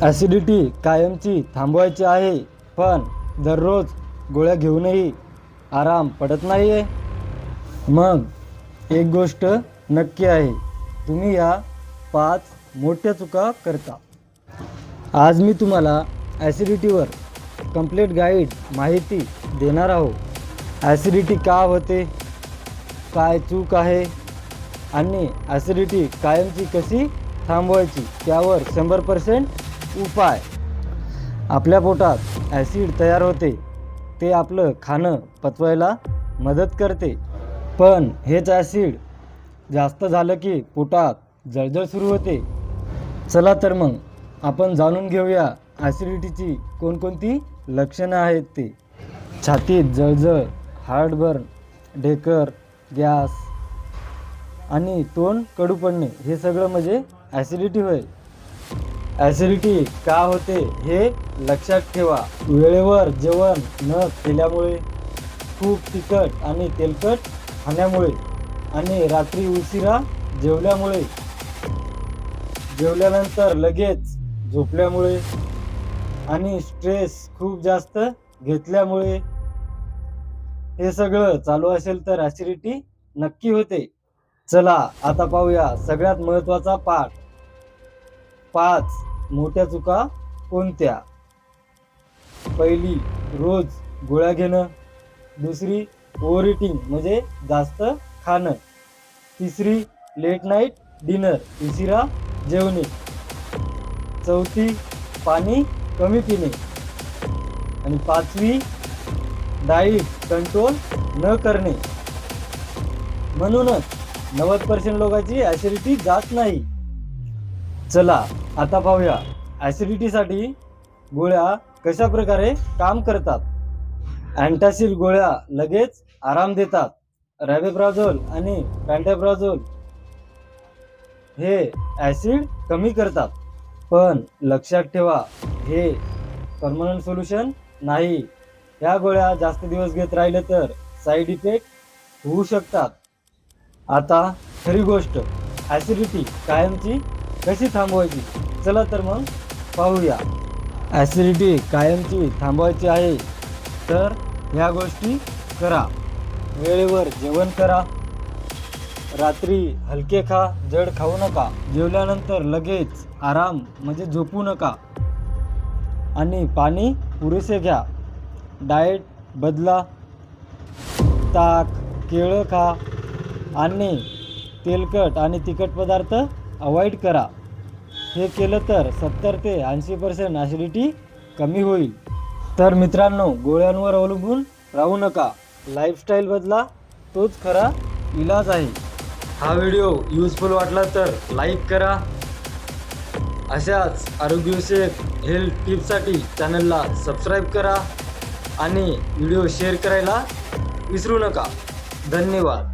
Acidity कायमची थांबवायची आहे, पण दररोज गोळ्या घेऊनही आराम पडत नाही आहे. मग एक गोष्ट नक्की आहे, तुम्ही या 5 मोठ्या चुका करता. आज मी तुम्हाला ॲसिडिटीवर कंप्लीट गाईड माहिती देणार आहोत. ॲसिडिटी का होते, काय चूक आहे आणि ॲसिडिटी कायमची कशी थांबवायची, त्यावर 100% उपाय. आपल्या पोटात ॲसिड तयार होते, ते आपलं खाणं पचवायला मदत करते. पण हेच ॲसिड जास्त झालं की पोटात जळजळ सुरू होते. चला तर मग आपण जाणून घेऊया ॲसिडिटीची कोणकोणती लक्षणं आहेत ते. छातीत जळजळ, हार्टबर्न, ढेकर, गॅस आणि तोंड कडू पडणे, हे सगळं म्हणजे ॲसिडिटी होय. ॲसिडिटी का होते हे लक्षात ठेवा. वेळेवर जेवण न केल्यामुळे, खूप तिखट आणि तेलकट खाण्यामुळे आणि रात्री उशिरा जेवल्यामुळे, जेवल्यानंतर लगेच झोपल्यामुळे आणि स्ट्रेस खूप जास्त घेतल्यामुळे, हे सगळं चालू असेल तर ॲसिडिटी नक्की होते. चला आता पाहूया सगळ्यात महत्त्वाचा पाठ. 5 मोठ्या चुका कोणत्या. पहिली, रोज गोळ्या घेणं. दुसरी, ओव्हर इटिंग म्हणजे जास्त खाणं. तिसरी, लेट नाईट डिनर, उशिरा जेवणे. चौथी, पाणी कमी पिणे. आणि 5वी, डाईट कंट्रोल न करणे. म्हणूनच 90% लोकांची ॲसिडिटी जात नाही. चला आता पाहूया ॲसिडिटीसाठी गोळ्या कशा प्रकारे काम करतात. अँटासिड गोळ्या लगेच आराम देतात. रॅबेप्राझोल आणि पॅन्टोप्राझोल हे ॲसिड कमी करतात. पण लक्षात ठेवा, हे परमनंट सोल्युशन नाही. ह्या गोळ्या जास्त दिवस घेत राहिले तर साईड इफेक्ट होऊ शकतात. आता खरी गोष्ट, ॲसिडिटी कायमची कशी थांबवायची. चला तर मग पाहूया. ॲसिडिटी कायमची थांबवायची आहे तर ह्या गोष्टी करा. वेळेवर जेवण करा. रात्री हलके खा, जड खाऊ नका. जेवल्यानंतर लगेच आराम म्हणजे झोपू नका. आणि पाणी पुरेसे घ्या. डाएट बदला. ताक, केळं खा आणि तेलकट आणि तिखट पदार्थ अवॉइड करा. हे केलं तर 70 ते 80% ॲसिडिटी कमी होईल. तर मित्रांनो, गोळ्यांवर अवलंबून राहू नका. लाईफस्टाईल बदला, तोच खरा इलाज आहे. हा व्हिडिओ यूजफुल वाटला तर लाईक करा. अशाच आरोग्यविषयक हेल्थ टिप्ससाठी चॅनलला सबस्क्राईब करा आणि व्हिडिओ शेअर करायला विसरू नका. धन्यवाद.